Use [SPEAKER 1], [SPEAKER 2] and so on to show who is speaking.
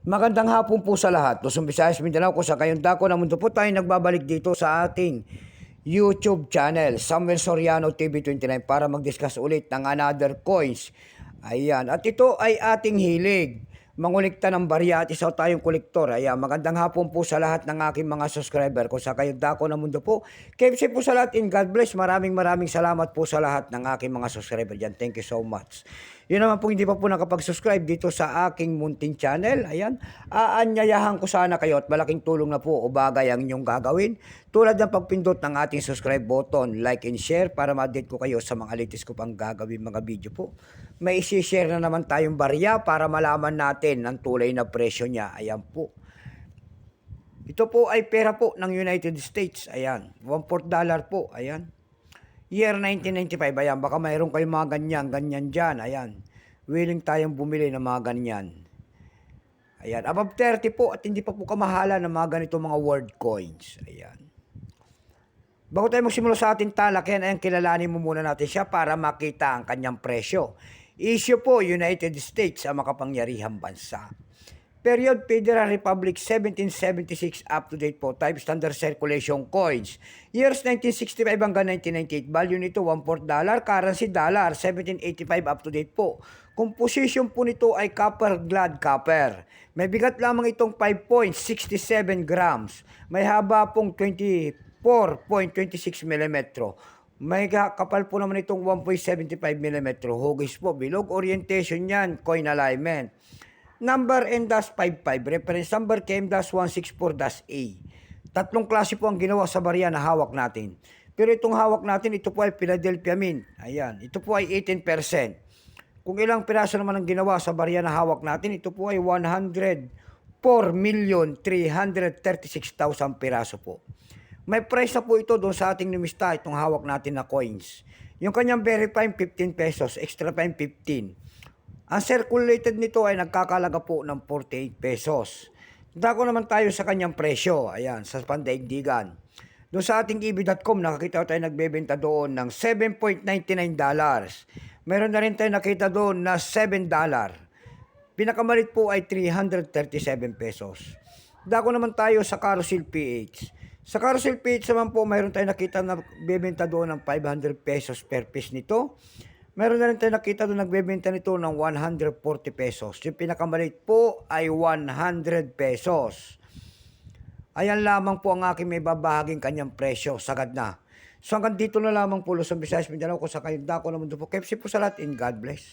[SPEAKER 1] Magandang hapon po sa lahat. Luzon, Visayas, Mindanao, kung sa kayong dako na mundo po tayo nagbabalik dito sa ating YouTube channel, Samuel Soriano TV29, para mag-discuss ulit ng another coins. Ayan. At ito ay ating hilig, mangulikta ng barya at isa tayong kolektor. Ayan. Magandang hapon po sa lahat ng aking mga subscriber. Kung sa kayong dako na mundo po, KFC po sa lahat, in God bless. Maraming salamat po sa lahat ng aking mga subscriber dyan. Thank you so much. Yun naman po, hindi pa po nakapag-subscribe dito sa aking munting channel. Ayan, aanyayahan ko sana kayo at malaking tulong na po o bagay ang inyong gagawin. Tulad ng pagpindot ng ating subscribe button, like and share para ma-update ko kayo sa mga latest ko pang gagawin mga video po. May isi-share na naman tayong barya para malaman natin ang tulay na presyo niya. Ayan po. Ito po ay pera po ng United States. Ayan, $1 po. Ayan. Year 1995, ayan, baka mayroon kayong mga ganyan dyan, ayan. Willing tayong bumili ng mga ganyan. Ayan, above 30 po at hindi pa po kamahala ng mga ganito mga world coins. Ayan. Bago tayo magsimula sa ating talakayan, ayan, kilalanin mo muna natin siya para makita ang kanyang presyo. Issue po, United States, ang makapangyarihang bansa. Period, Federal Republic 1776 up to date po. Type standard circulation coins. Years 1965 hanggang 1998. Value nito $1 dollar. Currency dollar 1785 up to date po. Composition po nito ay copper glad copper. May bigat lamang itong 5.67 grams. May haba pong 24.26 mm. May kapal po naman itong 1.75 mm. Hugis po. Bilog orientation yan. Coin alignment. Number N-55, reference number KM-164-A. Tatlong klase po ang ginawa sa barya na hawak natin. Pero itong hawak natin, ito po ay Philadelphia Mint. Ayan, ito po ay 18%. Kung ilang piraso naman ang ginawa sa barya na hawak natin, ito po ay 104,336,000 piraso po. May price na po ito doon sa ating numista, itong hawak natin na coins. Yung kanyang verifying 15 pesos, extra fine 15. Ang circulated nito ay nagkakalaga po ng 48 pesos. Dako naman tayo sa kanyang presyo. Ayan, sa pandaigdigan. Doon sa ating EB.com, nakakita tayo nagbebenta doon ng $7.99. Meron na rin tayo nakita doon na $7. Pinakamalit po ay 337 pesos. Dako naman tayo sa Carousel PH. Sa Carousel PH naman po, mayroon tayo nakita na nagbebenta doon ng 500 pesos per piece nito. Meron na rin tayo nakita doon nagbebenta nito ng 140 pesos. Yung pinakamalit po ay 100 pesos. Ayan lamang po ang aking may babahaging kanyang presyo. Sagad na. So hanggang dito na lamang po, Luzon, Visayas, Mindanao, kung sa kayong dako na mundo po. KFC po sa lahat, in God bless.